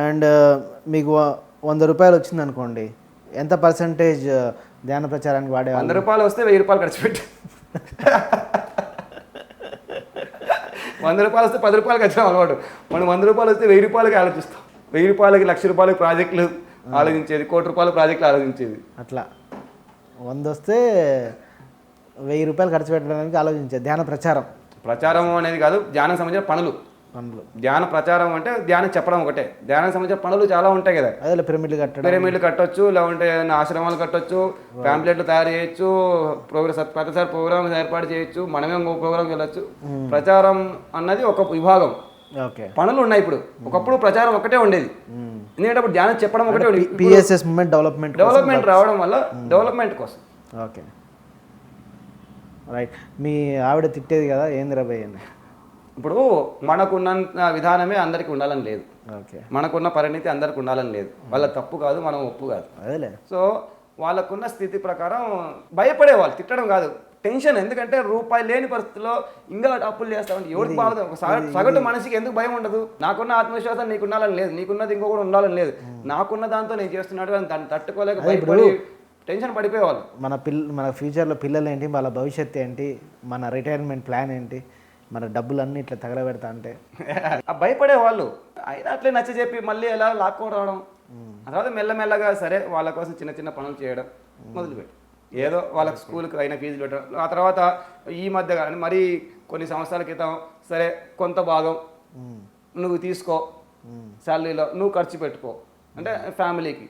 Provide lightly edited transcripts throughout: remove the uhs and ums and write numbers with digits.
And మీకు 100 రూపాయలు వచ్చింది అనుకోండి, ఎంత పర్సంటేజ్ ధ్యాన ప్రచారానికి వాడే? 100 రూపాయలు వస్తే 1000 రూపాయలు ఖర్చు పెట్టి 100 రూపాయలు వస్తే 10 రూపాయలు ఖర్చు అలవాటు. మనం 100 రూపాయలు వస్తే 1000 రూపాయలకి ఆలోచిస్తాం. 1000 రూపాయలకి 1,00,000 రూపాయలకి ప్రాజెక్టులు ఆలోచించేది, 1 కోటి రూపాయల ప్రాజెక్టులు ఆలోచించేది. అట్లా 100 వస్తే 1000 రూపాయలు ఖర్చు పెట్టడానికి ఆలోచించేది. ధ్యాన ప్రచారం అనేది కాదు, ధ్యానం సంబంధించిన పనులు. ధ్యాన ప్రచారం అంటే ధ్యానం చెప్పడం ఒకటే, ధ్యానం సంబంధించిన పనులు చాలా ఉంటాయి కదా. అదే పిరమిడ్లు కట్టొచ్చు, లేకుంటే ఆశ్రమాలు కట్టొచ్చు, ప్యాంప్లెట్లు తయారు చేయొచ్చు, ప్రతిసారి ప్రోగ్రామ్ ఏర్పాటు చేయొచ్చు, మనమే ఇంకో ప్రోగ్రామ్కి వెళ్ళొచ్చు. ప్రచారం అన్నది ఒక విభాగం. పనులు ఉన్నాయి. ఇప్పుడు ఒకప్పుడు ప్రచారం ఒకటే ఉండేది, ఎందుకంటే అప్పుడు ధ్యానం చెప్పడం ఒకటే ఉండేది. పిఎస్ఎస్ డెవలప్మెంట్ రావడం వల్ల డెవలప్మెంట్ కోసం. Okay, right. మీ ఆవిడ తిట్టేది కదా, ఏంది రాబోయ్ అని. ఇప్పుడు మనకున్న విధానమే అందరికి ఉండాలని లేదు, మనకున్న పరిణితి అందరికి ఉండాలని లేదు. వాళ్ళ తప్పు కాదు, మనం ఒప్పు కాదు. అదేలే. సో వాళ్ళకున్న స్థితి ప్రకారం భయపడేవాళ్ళు, తిట్టడం కాదు, టెన్షన్. ఎందుకంటే రూపాయి లేని పరిస్థితిలో ఇంకా అప్పులు చేస్తామంటే ఎవరికి బాగుంది? ఒక సగటు మనిషికి ఎందుకు భయం ఉండదు? నాకున్న ఆత్మవిశ్వాసం నీకు ఉండాలని లేదు, నీకున్నది ఇంకొకటి ఉండాలని లేదు. నాకున్న దాంతో నేను చేస్తున్నాడు దాన్ని తట్టుకోలేక భయపడి టెన్షన్ పడిపోయేవాళ్ళు. మన ఫ్యూచర్లో పిల్లలు ఏంటి, వాళ్ళ భవిష్యత్తు ఏంటి, మన రిటైర్మెంట్ ప్లాన్ ఏంటి, మన డబ్బులన్నీ ఇట్లా తగలబెడతా అంటే భయపడేవాళ్ళు. అయినా అట్లే నచ్చ చెప్పి మళ్ళీ ఎలా లాక్కొని రావడం. ఆ తర్వాత మెల్లమెల్లగా సరే వాళ్ళ కోసం చిన్న చిన్న పనులు చేయడం మొదలుపెట్టి, ఏదో వాళ్ళకి స్కూల్కి అయిన ఫీజులు పెట్టడం. ఆ తర్వాత ఈ మధ్య కానీ మరీ కొన్ని సంవత్సరాల క్రితం సరే కొంత భాగం నువ్వు తీసుకో, శాలరీలో నువ్వు ఖర్చు పెట్టుకో అంటే ఫ్యామిలీకి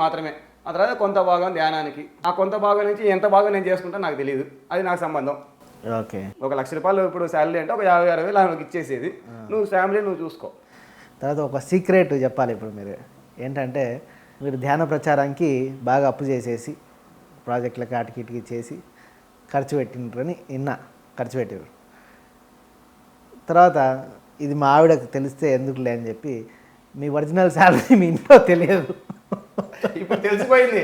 మాత్రమే. ఆ తర్వాత కొంత భాగం ధ్యానానికి. ఆ కొంత భాగం నుంచి ఎంత భాగం నేను చేసుకుంటా నాకు తెలియదు, అది నాకు సంబంధం. ఓకే, 1,00,000 రూపాయలు ఇప్పుడు శాలరీ అంటే ఒక 50,000 నాకు ఇచ్చేసేది, నువ్వు ఫ్యామిలీ నువ్వు చూసుకో. తర్వాత ఒక సీక్రెట్ చెప్పాలి ఇప్పుడు మీరు. ఏంటంటే మీరు ధ్యాన ప్రచారానికి బాగా అప్పు చేసేసి ప్రాజెక్టులకి అటుకిటికి చేసి ఖర్చు పెట్టినరని ఖర్చు పెట్టారు. తర్వాత ఇది మా ఆవిడకి తెలిస్తే ఎందుకులే అని చెప్పి మీ ఒరిజినల్ శాలరీ మీ ఇంట్లో తెలియదు, ఇప్పుడు తెలిసిపోయింది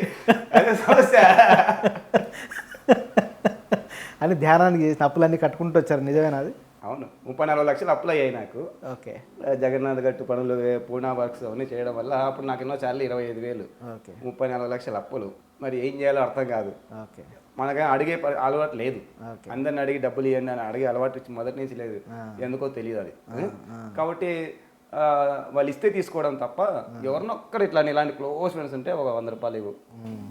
అదే సమస్య అని ధ్యానానికి చేసిన అప్పులన్నీ కట్టుకుంటూ వచ్చారు. నిజమేనా అది? అవును, 34 లక్షలు అప్లై అయ్యాయి నాకు. ఓకే, జగన్నాథ్ గట్టు పనులు, పూనా వర్క్స్ అవన్నీ చేయడం వల్ల అప్పుడు నాకు ఎన్నో శాలరీ 25,000. ఓకే, 34 లక్షల అప్పులు. మరి ఏం చేయాలో అర్థం కాదు. ఓకే, మనకేం అడిగే అలవాటు లేదు. అందరిని అడిగి డబ్బులు ఇవ్వండి అని అడిగే అలవాటు మొదటి నుంచి లేదు, ఎందుకో తెలియదు అది. కాబట్టి వాళ్ళు ఇస్తే తీసుకోవడం తప్ప ఎవరినొక్కరు ఇట్లా ఇలాంటి క్లోజ్ ఫ్రెండ్స్ ఉంటే ఒక 100 రూపాయలు ఇవ్వు,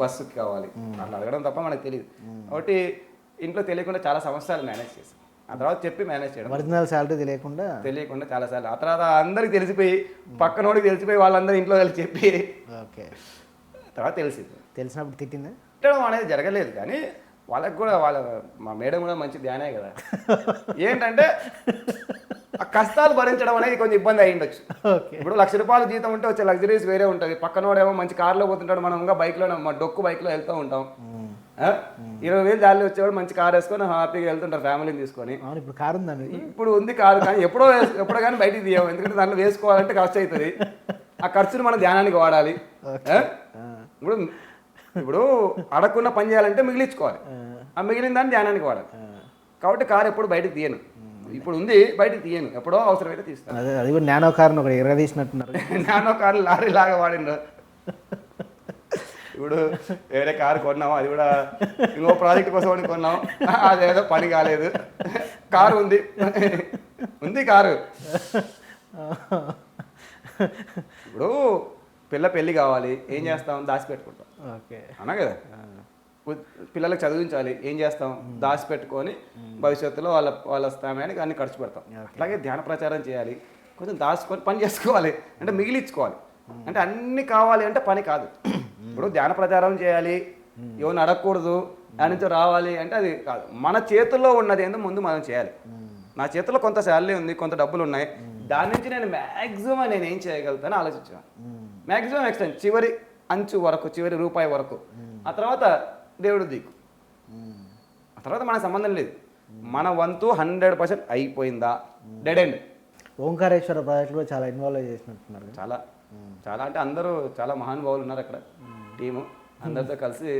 బస్సుకి కావాలి అట్లా అడగడం తప్ప మనకు తెలియదు. కాబట్టి ఇంట్లో తెలియకుండా చాలా సంవత్సరాలు మేనేజ్ చేశాను. ఆ తర్వాత చెప్పి మేనేజ్ చేయడం, ఒరిజినల్ శాలరీ తెలియకుండా చాలా సార్లు. ఆ తర్వాత అందరికి తెలిసిపోయి, పక్కనోడికి తెలిసిపోయి, వాళ్ళందరూ ఇంట్లో వెళ్ళి చెప్పి ఓకే తర్వాత తెలిసినప్పుడు తిట్టడం అనేది జరగలేదు. కానీ వాళ్ళకి కూడా మా మేడం కూడా మంచి ధ్యానే కదా. ఏంటంటే ఆ కష్టాలు భరించడం అనేది కొంచెం ఇబ్బంది అయ్యి ఉండొచ్చు. ఇప్పుడు 1,00,000 రూపాయలు జీతం ఉంటే వచ్చే లగ్జరీస్ వేరే ఉంటుంది. పక్కనోడేమో మంచి కార్లో పోతుంటాడు, మనం ఇంకా బైక్లో డొక్కు బైక్లో వెళ్తూ ఉంటాం. 20,000 జాలీలు వచ్చేవాడు మంచి కార్ వేసుకొని హ్యాపీగా వెళ్తుంటారు ఫ్యామిలీని తీసుకొని. ఇప్పుడు కారు ఉందండి, ఇప్పుడు ఉంది కారు, కానీ ఎప్పుడో కానీ బయటికి తీయము, ఎందుకంటే దాంట్లో వేసుకోవాలంటే ఖర్చు అవుతుంది. ఆ ఖర్చును మనం ధ్యానానికి వాడాలి. ఇప్పుడు అడగకుండా పని చేయాలంటే మిగిలించుకోవాలి, ఆ మిగిలిన దాన్ని ధ్యానానికి వాడాలి. కాబట్టి కారు ఎప్పుడు బయటకు తీయను, ఇప్పుడు ఉంది బయటకు తీయను, ఎప్పుడో అవసరమైతే తీస్తాను. అది కూడా నానో కారు ఒకటి ఎరగదీసినట్టున్నారు. నానో కారు లారీ లాగా వాడిన. ఇప్పుడు వేరే కారు కొన్నాము, అది కూడా ఇంకో ప్రాజెక్ట్ కోసం కొన్నాం, అదేదో పని కాలేదు. కారు ఉంది కారు. ఇప్పుడు పెళ్ళి కావాలి, ఏం చేస్తాం? దాచిపెట్టుకుంటాం. ఓకే, అన్నా కదా. పిల్లలకు చదివించాలి, ఏం చేస్తాం? దాచిపెట్టుకొని భవిష్యత్తులో వాళ్ళ సమయానికి అన్ని ఖర్చు పెడతాం. అట్లాగే ధ్యాన ప్రచారం చేయాలి, కొంచెం దాచుకొని పని చేసుకోవాలి, అంటే మిగిలించుకోవాలి. అంటే అన్ని కావాలి అంటే పని కాదు. ఇప్పుడు ధ్యాన ప్రచారం చేయాలి, ఎవరిని అడగకూడదు, దాని నుంచి రావాలి అంటే అది కాదు. మన చేతుల్లో ఉన్నది ఏందో ముందు మనం చేయాలి. నా చేతిలో కొంత శాలరీ ఉంది, కొంత డబ్బులు ఉన్నాయి, దాని నుంచి నేను మ్యాక్సిమం నేను ఏం చేయగలుగుతానో ఆలోచించాను. మ్యాక్సిమం ఎక్స్టెంట్, చివరి అంచు వరకు, చివరి రూపాయి వరకు. ఆ తర్వాత దేవుడు దిక్కు, ఆ తర్వాత మనకు సంబంధం లేదు. మన వంతు 100% అయిపోయిందా, డెడ్ ఎండ్. ఓంకారేశ్వర ప్రాజెక్టులో చాలా ఇన్వాల్వ్ చేసినట్టున్నారు. చాలా అంటే అందరూ చాలా మహానుభావులు ఉన్నారు అక్కడ, టీము అందరితో కలిసి.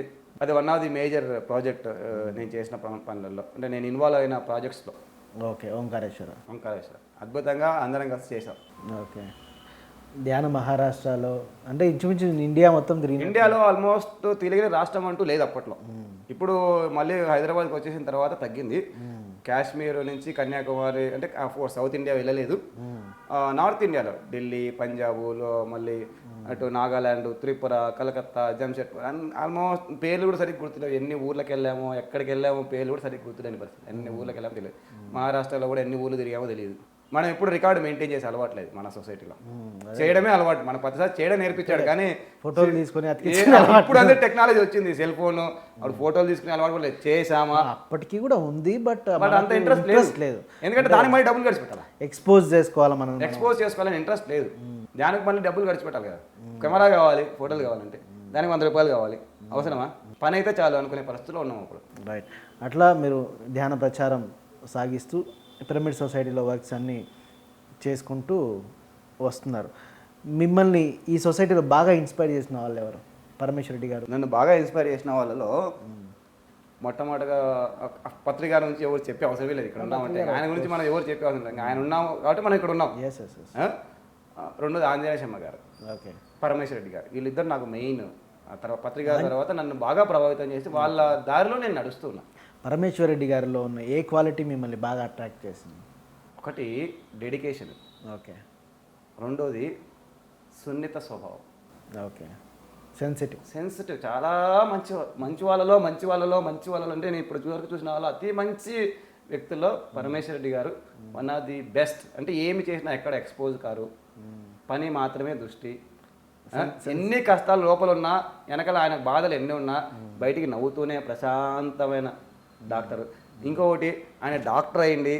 అది one of the major project నేను చేసిన పనులలో, అంటే నేను ఇన్వాల్వ్ అయిన ప్రాజెక్ట్స్లో. ఓకే, ఓంకారేశ్వర అద్భుతంగా అందరం కలిసి చేసాం. ఓకే, ధ్యాన మహారాష్ట్రలో అంటే ఇంచుమించు ఇండియా మొత్తం తిరిగి ఇండియాలో ఆల్మోస్ట్ తిరిగిన రాష్ట్రం అంటూ లేదు అప్పట్లో. ఇప్పుడు మళ్ళీ హైదరాబాద్కి వచ్చేసిన తర్వాత తగ్గింది. కాశ్మీర్ నుంచి కన్యాకుమారి అంటే సౌత్ ఇండియా వెళ్ళలేదు. నార్త్ ఇండియాలో ఢిల్లీ, పంజాబ్లో, మళ్ళీ అటు నాగాల్యాండ్, త్రిపుర, కలకత్తా, జంషెడ్పూర్ ఆల్మోస్ట్ పేర్లు కూడా సరిగ్గా గుర్తులేవు. ఎన్ని ఊర్లకు వెళ్ళామో, ఎక్కడికి వెళ్ళామో పేర్లు కూడా సరిగ్గా గుర్తులేని పరిస్థితి. ఎన్ని ఊర్లకు వెళ్ళామో తెలియదు. మహారాష్ట్రలో కూడా ఎన్ని ఊర్లు తిరిగామో తెలియదు. మనం ఎప్పుడు రికార్డు మెయింటైన్ చేసి అలవాట్లేదు మన సొసైటీలో. చేయడమే అలవాటు. మన ప్రతిసారి చేయడం నేర్పించాడు కానీ ఫోటోలు తీసుకొని ఇప్పుడు అదే టెక్నాలజీ వచ్చింది, సెల్ ఫోన్. అప్పుడు ఫోటోలు తీసుకునే అలవాటు కూడా లేదు. చేసామా అప్పటికి కూడా ఉంది, బట్ అంత ఇంట్రెస్ట్ లేదు. ఎందుకంటే దానికి మళ్ళీ డబ్బులు ఖర్చు పెట్టాలి, ఎక్స్పోజ్ చేసుకోవాలి, మనం ఎక్స్పోజ్ చేసుకోవాలని ఇంట్రెస్ట్ లేదు. దానికి మళ్ళీ డబ్బులు ఖర్చు పెట్టాలి కదా. కెమెరా కావాలి, ఫోటోలు కావాలంటే దానికి 100 రూపాయలు కావాలి. అవసరమా? పని అయితే చాలు అనుకునే పరిస్థితిలో ఉన్నాం అప్పుడు. రైట్. అట్లా మీరు ధ్యాన ప్రచారం సాగిస్తూ పిరమిడ్ సొసైటీలో వర్క్స్ అన్నీ చేసుకుంటూ వస్తున్నారు. మిమ్మల్ని ఈ సొసైటీలో బాగా ఇన్స్పైర్ చేసిన వాళ్ళు ఎవరు? పరమేశ్వర్ రెడ్డి గారు. నన్ను బాగా ఇన్స్పైర్ చేసిన వాళ్ళలో మొట్టమొదటిగా పత్రిక నుంచి ఎవరు చెప్పే అవసరం లేదు. ఇక్కడ ఉన్నామంటే ఆయన గురించి మనం ఎవరు చెప్పే అవసరం లేదు. ఆయన ఉన్నాం కాబట్టి మనం ఇక్కడ ఉన్నాం. రెండోది ఆంజనేయ శర్మ గారు, ఓకే, పరమేశ్వర్ రెడ్డి గారు. వీళ్ళిద్దరు నాకు మెయిన్. ఆ తర్వాత పత్రిక తర్వాత నన్ను బాగా ప్రభావితం చేసి వాళ్ళ దారిలో నేను నడుస్తున్నా. పరమేశ్వర్ రెడ్డి గారిలో ఉన్న ఏ క్వాలిటీ మిమ్మల్ని బాగా అట్రాక్ట్ చేసింది? ఒకటి డెడికేషన్, ఓకే. రెండోది సున్నిత స్వభావం, ఓకే. సెన్సిటివ్, చాలా మంచి వాళ్ళలో అంటే నేను ఇప్పుడు వరకు చూసిన వాళ్ళు అతి మంచి వ్యక్తుల్లో పరమేశ్వర్ రెడ్డి గారు వన్ ఆఫ్ ది బెస్ట్. అంటే ఏమి చేసినా ఎక్కడ ఎక్స్పోజ్ కారు, పని మాత్రమే దృష్టి. ఎన్ని కష్టాలు లోపల ఉన్నా, వెనకాల ఆయన బాధలు ఎన్ని ఉన్నా బయటికి నవ్వుతూనే ప్రశాంతమైన డాక్టర్. ఇంకొకటి ఆయన డాక్టర్ అయ్యింది,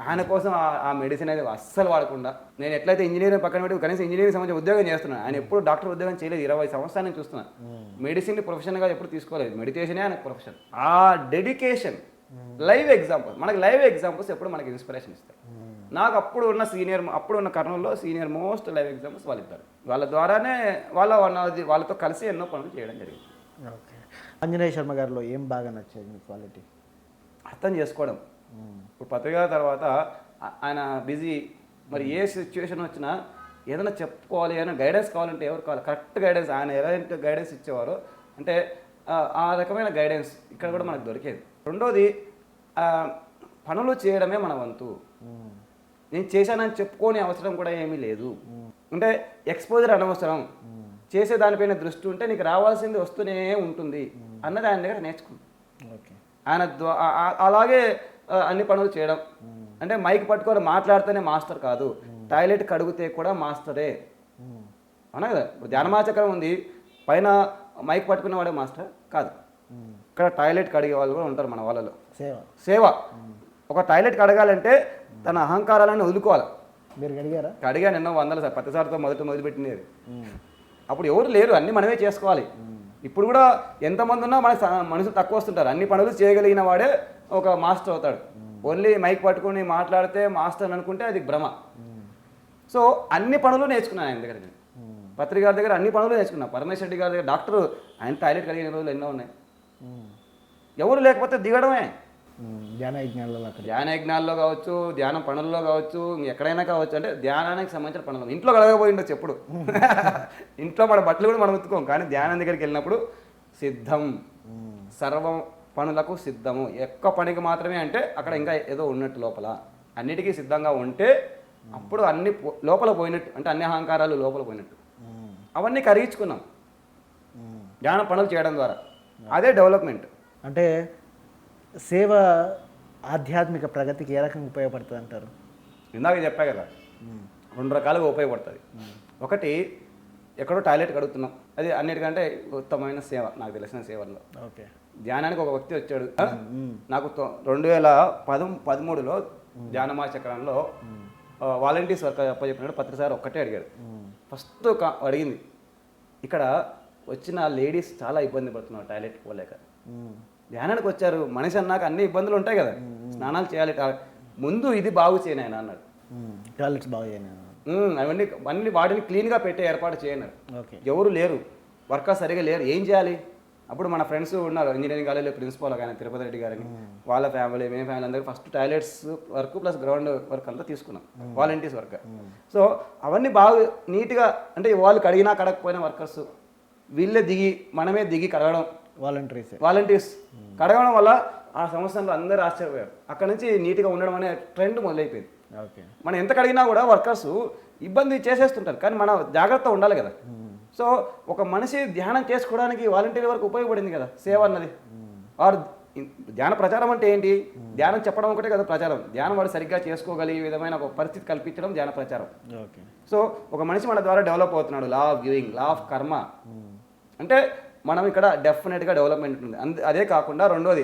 ఆయన కోసం ఆ మెడిసిన్ అనేది అస్సలు వాడకుండా. నేను ఎట్లయితే ఇంజనీరింగ్ పక్కన పెట్టి కనీసం ఇంజనీరింగ్ సంబంధించి ఉద్యోగం చేస్తున్నాను, ఆయన ఎప్పుడు డాక్టర్ ఉద్యోగం చేయలేదు. 20 సంవత్సరాల నుంచి చూస్తున్నాను. మెడిసిన్ ప్రొఫెషన్గా ఎప్పుడు తీసుకోలేదు, మెడిటేషనే ఆయన ప్రొఫెషన్. ఆ డెడికేషన్ లైవ్ ఎగ్జాంపుల్. మనకి లైవ్ ఎగ్జాంపుల్స్ ఎప్పుడు మనకి ఇన్స్పిరేషన్ ఇస్తాయి. నాకు అప్పుడు ఉన్న కర్నూలులో సీనియర్ మోస్ట్ లైవ్ ఎగ్జాంపుల్స్ వాళ్ళిద్దరు. వాళ్ళ ద్వారానే వాళ్ళతో కలిసి ఎన్నో పనులు చేయడం జరిగింది. ఓకే. ఆంజనేయ శర్మ గారిలో ఏం బాగా నచ్చేది మీ క్వాలిటీ? అర్థం చేసుకోవడం. ఇప్పుడు పత్రిక తర్వాత ఆయన బిజీ, మరి ఏ సిచ్యువేషన్ వచ్చినా ఏదైనా చెప్పుకోవాలి, ఏదైనా గైడెన్స్ కావాలంటే ఎవరు కావాలి? Correct guidance. ఆయన ఎలాంటి గైడెన్స్ ఇచ్చేవారో అంటే ఆ రకమైన గైడెన్స్ ఇక్కడ కూడా మనకు దొరికేది. రెండోది పనులు చేయడమే మన వంతు. నేను చేశానని చెప్పుకోని అవసరం కూడా ఏమీ లేదు. అంటే ఎక్స్పోజర్ అనవసరం, చేసే దానిపైన దృష్టి ఉంటే నీకు రావాల్సింది వస్తూనే ఉంటుంది అన్నది ఆయన దగ్గర నేర్చుకుంది. ఆయన అలాగే అన్ని పనులు చేయడం. అంటే మైక్ పట్టుకొని మాట్లాడితేనే మాస్టర్ కాదు, టాయిలెట్ కడిగితే కూడా మాస్టరే. అవునా కదా? ఇప్పుడు ధ్యానమాచక్రం ఉంది, పైన మైక్ పట్టుకునే వాడే మాస్టర్ కాదు. ఇక్కడ టాయిలెట్ కడిగే వాళ్ళు కూడా ఉంటారు మన వాళ్ళలో. సేవ. ఒక టాయిలెట్ కడగాలంటే తన అహంకారాలను వదులుకోవాలి. మీరు కడిగారా? కడిగాను ఎన్నో వందల సార్, 10 సార్లతో మొదలుపెట్టింది. అప్పుడు ఎవరు లేరు, అన్నీ మనమే చేసుకోవాలి. ఇప్పుడు కూడా ఎంతమంది ఉన్నా మనుషులు తక్కువ వస్తుంటారు. అన్ని పనులు చేయగలిగిన వాడే ఒక మాస్టర్ అవుతాడు. ఓన్లీ మైక్ పట్టుకుని మాట్లాడితే మాస్టర్ అనుకుంటే అది భ్రమ. సో అన్ని పనులు నేర్చుకున్నాను ఆయన దగ్గర. పత్రిక గారి దగ్గర అన్ని పనులు నేర్చుకున్నాను. పరమేశ్వర్ రెడ్డి గారి దగ్గర డాక్టర్, ఆయన టాయిలెట్ కలిగిన రోజులు ఎన్నో ఉన్నాయి. ఎవరు లేకపోతే దిగడమే. ధ్యాన యజ్ఞాల్లో కావచ్చు, ధ్యానం పనుల్లో కావచ్చు, ఎక్కడైనా కావచ్చు. అంటే ధ్యానానికి సంబంధించిన పనులు ఇంట్లో కలగపోయి ఉండొచ్చు ఎప్పుడు. ఇంట్లో మన బట్టలు కూడా మనం ఉతుకోం, కానీ ధ్యానం దగ్గరికి వెళ్ళినప్పుడు సిద్ధం, సర్వం పనులకు సిద్ధము. ఎక్కువ పనికి మాత్రమే అంటే అక్కడ ఇంకా ఏదో ఉన్నట్టు, లోపల అన్నిటికీ సిద్ధంగా ఉంటే అప్పుడు అన్ని లోపల పోయినట్టు. అంటే అన్ని అహంకారాలు లోపల పోయినట్టు. అవన్నీ కరిగించుకున్నాం ధ్యాన పనులు చేయడం ద్వారా. అదే డెవలప్మెంట్. అంటే సేవ ఆధ్యాత్మిక ప్రగతికి ఏ రకంగా ఉపయోగపడుతుంది అంటారు? ఇందాక చెప్పా కదా, 2 రకాలుగా ఉపయోగపడుతుంది. ఒకటి, ఎక్కడో టాయిలెట్ కడుగుతున్నాం, అది అన్నిటికంటే ఉత్తమమైన సేవ నాకు తెలిసిన సేవల్లో. ఓకే. ధ్యానానికి ఒక వ్యక్తి వచ్చాడు నాకు 2013లో ధ్యానమాచక్రంలో వాలంటీర్స్ వర్క్ అప్పచెప్పినాడు. పత్రిసారి ఒక్కటే అడిగాడు. ఫస్ట్ అడిగింది, ఇక్కడ వచ్చిన లేడీస్ చాలా ఇబ్బంది పడుతున్నారు టాయిలెట్ పోలేక. ధ్యానానికి వచ్చారు, మనిషి అన్నాక అన్ని ఇబ్బందులు ఉంటాయి కదా, స్నానాలు చేయాలి, ముందు ఇది బాగు చేయను ఆయన అన్నాడు. టాయిలెట్స్ బాగు చేయను, అవన్నీ వాటిని క్లీన్గా పెట్టే ఏర్పాటు చేయన్నారు. ఎవరు లేరు, వర్కర్స్ సరిగా లేరు, ఏం చేయాలి? అప్పుడు మన ఫ్రెండ్స్ ఉన్నారు ఇంజనీరింగ్ కాలేజీలో ప్రిన్సిపాల్ కానీ తిరుపతి రెడ్డి గారిని, వాళ్ళ ఫ్యామిలీ మేము ఫ్యామిలీ అందరూ first toilets work plus ground work అంతా తీసుకున్నాం, వాలంటీర్స్ వర్క్. సో అవన్నీ బాగా నీట్గా, అంటే వాళ్ళు కడిగినా కడగకపోయినా వర్కర్స్ వీళ్ళే దిగి మనమే దిగి కడగడం, వాలంటీర్స్ కడగడం వల్ల ఆ సంవత్సరంలో అందరూ ఆశ్చర్యపోయారు. అక్కడ నుంచి నీట్గా ఉండడం అనే ట్రెండ్ మొదలైపోయింది. మనం ఎంత కడిగినా కూడా వర్కర్స్ ఇబ్బంది చేసేస్తుంటారు, కానీ మనం జాగ్రత్త ఉండాలి కదా. సో ఒక మనిషి ధ్యానం చేసుకోవడానికి వాలంటీర్ వరకు ఉపయోగపడింది కదా సేవ అన్నది. వారు ధ్యాన ప్రచారం అంటే ఏంటి? ధ్యానం చెప్పడం ఒకటే కదా ప్రచారం. ధ్యానం వాడు సరిగ్గా చేసుకోగలిగే విధమైన ఒక పరిస్థితి కల్పించడం ధ్యాన ప్రచారం. సో ఒక మనిషి మన ద్వారా డెవలప్ అవుతున్నాడు. Law of giving, law of కర్మ అంటే మనం ఇక్కడ డెఫినెట్గా డెవలప్మెంట్ ఉంది. అదే కాకుండా రెండోది,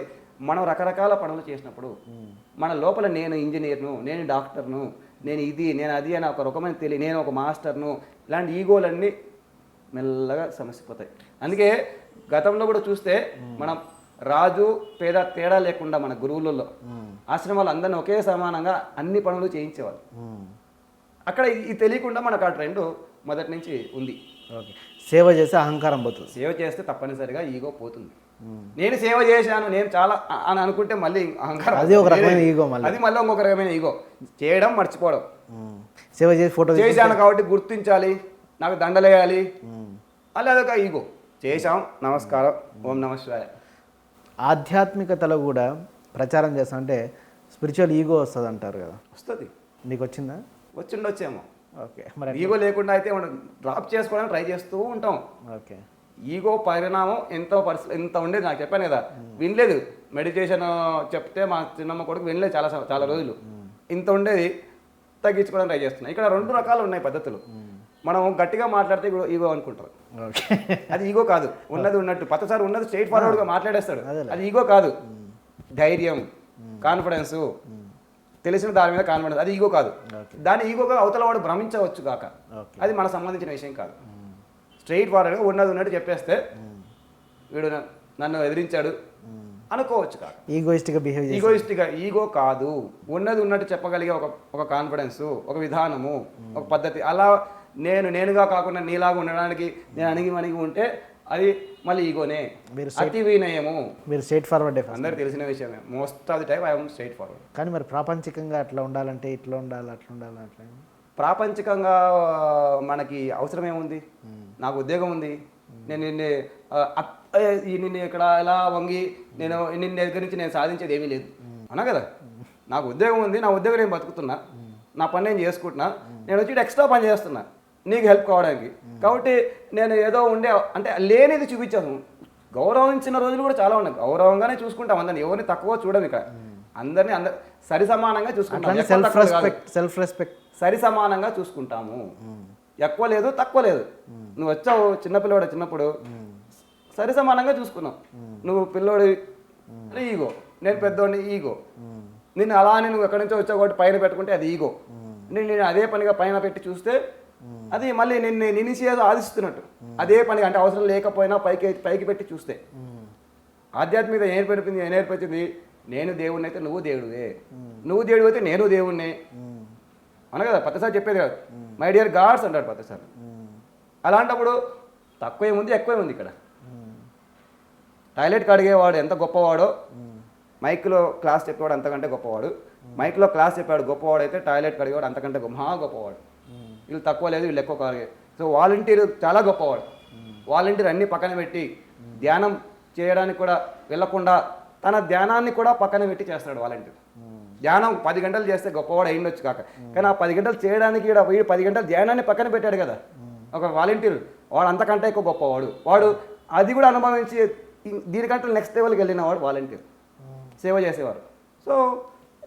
మనం రకరకాల పనులు చేసినప్పుడు మన లోపల నేను ఇంజనీర్ను, నేను డాక్టర్ను, నేను ఇది నేను అది అని ఒక రకమైన నేను ఒక మాస్టర్ను, ఇలాంటి ఈగోలన్నీ మెల్లగా సమసిపోతాయి. అందుకే గతంలో కూడా చూస్తే మనం రాజు పేద తేడా లేకుండా మన గురువులలో ఆశ్రమాలు అందరినీ ఒకే సమానంగా అన్ని పనులు చేయించేవాళ్ళు. అక్కడ ఇది తెలియకుండా మనకు ఆ ట్రెండ్ మొదటి నుంచి ఉంది. సేవ చేస్తే అహంకారం పోతుంది. సేవ చేస్తే తప్పనిసరిగా ఈగో పోతుంది. నేను సేవ చేశాను, నేను చాలా అని అనుకుంటే మళ్ళీ అహంకారం, అది ఒక రకమైన ఈగో, అది మళ్ళీ ఇంకొక రకమైన ఈగో. చేయడం మర్చిపోవడం. సేవ చేసి ఫోటో చేశాను కాబట్టి గుర్తించాలి, నాకు దండలేయాలి, అలా అదొక ఈగో. చేశాం, నమస్కారం, ఓం నమ శివాయ. ఆధ్యాత్మికతలో కూడా ప్రచారం చేస్తా అంటే స్పిరిచువల్ ఈగో వస్తుంది అంటారు కదా, వస్తుంది. నీకు వచ్చిందా? వచ్చిండొచ్చేమో. ఓకే, మరి ఈగో లేకుండా అయితే మనం డ్రాప్ చేసుకోవడానికి ట్రై చేస్తూ ఉంటాం. ఓకే, ఈగో పరిణామం ఎంత ఉండేది నాకు చెప్పాను కదా, వినలేదు. మెడిటేషన్ చెప్తే మా చిన్నమ్మ కొడుకు వినలేదు చాలా రోజులు. ఇంత ఉండేది, తగ్గించుకోవడానికి ట్రై చేస్తున్నాం. ఇక్కడ 2 రకాలు ఉన్నాయి పద్ధతులు. మనం గట్టిగా మాట్లాడితే ఈగో అనుకుంటారు, అది ఈగో కాదు. ఉన్నది ఉన్నట్టు పచ్చసారి ఉన్నది స్ట్రైట్ ఫార్వర్డ్గా మాట్లాడేస్తాడు, అది ఈగో కాదు. ధైర్యం, కాన్ఫిడెన్సు, తెలిసిన దాని మీద కాన్ఫిడెన్స్, అది ఈగో కాదు. దాని ఈగోగా అవతల వాడు భ్రమించవచ్చు కాక, అది మనకు సంబంధించిన విషయం కాదు. స్ట్రైట్ ఫార్వర్డ్గా ఉన్నది ఉన్నట్టు చెప్పేస్తే వీడు నన్ను ఎదిరించాడు అనుకోవచ్చు కాదు. ఈగోయిస్టిక్గా ఈగో కాదు. ఉన్నది ఉన్నట్టు చెప్పగలిగే ఒక కాన్ఫిడెన్సు, ఒక విధానము, ఒక పద్ధతి. అలా నేనుగా కాకుండా నీలాగా ఉండడానికి నేను అణిగి ఉంటే అది మళ్ళీ ఈగోనే, అతి వినయము. మీరు స్ట్రైట్ ఫార్వర్డ్, అందరికి తెలిసిన విషయమే. Most of the time I'm straight forward. కానీ మరి ప్రాపంచికంగా అట్లా ఉండాలంటే ఇట్లా ఉండాలి, అట్లా ఉండాలి, అట్లా ప్రాపంచికంగా మనకి అవసరం ఏముంది? నాకు ఉద్యోగం ఉంది, నేను నిన్ను ఇక్కడ ఎలా వంగి నేను నిన్న దగ్గర నుంచి నేను సాధించేది ఏమీ లేదు అన్నా కదా. నాకు ఉద్యోగం ఉంది, నా ఉద్యోగం నేను బతుకుతున్నా, నా పని నేను చేసుకుంటున్నా, నేను వచ్చి ఎక్స్ట్రా పని చేస్తున్నా నీకు హెల్ప్ కావడానికి. కాబట్టి నేను ఏదో ఉండే అంటే లేనిది చూపించాను. గౌరవించిన రోజులు కూడా చాలా ఉన్నాయి. గౌరవంగానే చూసుకుంటాం అందరిని, ఎవరిని తక్కువ చూడము. ఇక్కడ అందరినీ సరి సమానంగా చూసుకుంటాం. సెల్ఫ్ రెస్పెక్ట్ సరి సమానంగా చూసుకుంటాము. ఎక్కువ లేదు, తక్కువ లేదు. నువ్వు వచ్చావు చిన్నపిల్లవాడు, చిన్నప్పుడు సరి సమానంగా చూసుకున్నావు. నువ్వు పిల్లోడి ఈగో, నేను పెద్దోడిని ఈగో. నిన్ను అలా అని నువ్వు ఎక్కడి నుంచో వచ్చావు కాబట్టి పైన పెట్టుకుంటే అది ఈగో. నేను అదే పనిగా పైన పెట్టి చూస్తే అది మళ్ళీ నిన్ను ఏదో ఆదిస్తున్నట్టు. అదే పని అంటే అవసరం లేకపోయినా పైకి పెట్టి చూస్తే ఆధ్యాత్మికత నేర్పించింది. నేను దేవుడిని అయితే నువ్వు దేవుడివే, నువ్వు దేవుడు అయితే నేను దేవుణ్ణి అన కదా. పత్తసారి చెప్పేది కాదు, మై డియర్ గాడ్స్ అంటాడు పత్తసారి. అలాంటప్పుడు తక్కువేముంది, ఎక్కువేముంది? ఇక్కడ టాయిలెట్ కడిగేవాడు ఎంత గొప్పవాడో, మైక్లో క్లాస్ చెప్పేవాడు అంతకంటే గొప్పవాడు. మైక్లో క్లాస్ చెప్పాడు గొప్పవాడు అయితే టాయిలెట్ కడిగేవాడు అంతకంటే మహా గొప్పవాడు. వీళ్ళు తక్కువ లేదు, వీళ్ళు ఎక్కువ కాదు. సో వాలంటీర్ చాలా గొప్పవాడు. వాలంటీర్ అన్నీ పక్కన పెట్టి ధ్యానం చేయడానికి కూడా వెళ్ళకుండా తన ధ్యానాన్ని కూడా పక్కన పెట్టి చేస్తాడు వాలంటీర్. ధ్యానం 10 గంటలు చేస్తే గొప్పవాడు అయిండొచ్చు కాక, కానీ ఆ 10 గంటలు చేయడానికి వీడు 10 గంటలు ధ్యానాన్ని పక్కన పెట్టాడు కదా ఒక వాలంటీర్. వాడు అంతకంటే ఎక్కువ గొప్పవాడు. వాడు అది కూడా అనుభవించి దీనికంటే నెక్స్ట్ లెవెల్కి వెళ్ళినవాడు వాలంటీర్, సేవ చేసేవారు. సో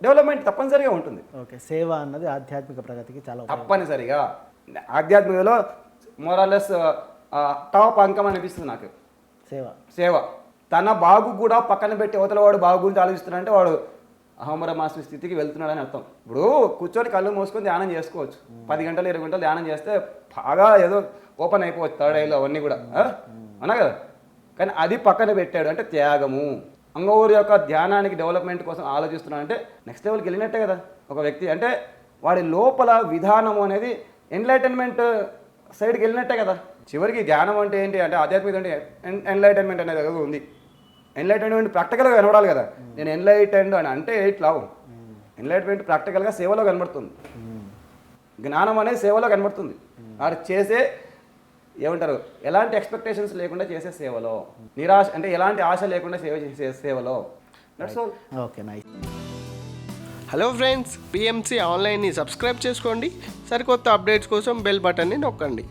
డెవలప్మెంట్ తప్పనిసరిగా ఉంటుంది. ఓకే, సేవ అన్నది ఆధ్యాత్మిక ప్రగతికి చాలా తప్పనిసరిగా. ఆధ్యాత్మికలో మోరాలెస్ టాప్ అంకం అనిపిస్తుంది నాకు సేవ. తన బాగు కూడా పక్కన పెట్టి అవతల వాడు బాగు గురించి ఆలోచిస్తున్నాడంటే వాడు అహమర మాస్టర్ స్థితికి వెళ్తున్నాడని అర్థం. ఇప్పుడు కూర్చొని కళ్ళు మూసుకొని ధ్యానం చేసుకోవచ్చు. 10 గంటలు 20 గంటలు ధ్యానం చేస్తే బాగా ఏదో ఓపెన్ అయిపోవచ్చు థర్డ్ ఐలో అవన్నీ కూడా అన్నా కదా. కానీ అది పక్కన పెట్టాడు అంటే త్యాగము. అంగోరు యొక్క ధ్యానానికి డెవలప్మెంట్ కోసం ఆలోచిస్తున్నాడంటే నెక్స్ట్ లెవెల్కి వెళ్ళినట్టే కదా ఒక వ్యక్తి. అంటే వాడి లోపల విధానము అనేది ఎన్లైటన్మెంట్ సైడ్కి వెళ్ళినట్టే కదా. చివరికి ధ్యానం అంటే ఏంటి అంటే ఆధ్యాత్మికత అంటే ఎన్లైటన్మెంట్ అనేది ఏదో ఉంది. ఎన్లైటన్మెంట్ ప్రాక్టికల్గా కనబడాలి కదా. నేను ఎన్లైటెండ్ అని అంటే ఇట్లా ఎన్లైట్మెంట్ ప్రాక్టికల్గా సేవలో కనబడుతుంది. జ్ఞానం అనేది సేవలో కనబడుతుంది. వారు చేసే ఏమంటారు ఎలాంటి ఎక్స్పెక్టేషన్స్ లేకుండా చేసే సేవలో, నిరాశ అంటే ఎలాంటి ఆశ లేకుండా సేవ చేసే సేవలో. That's all. Okay, nice. Hello friends, PMC ఆన్లైన్ని సబ్స్క్రైబ్ చేసుకోండి. సరికొత్త అప్డేట్స్ కోసం బెల్ బటన్ని నొక్కండి.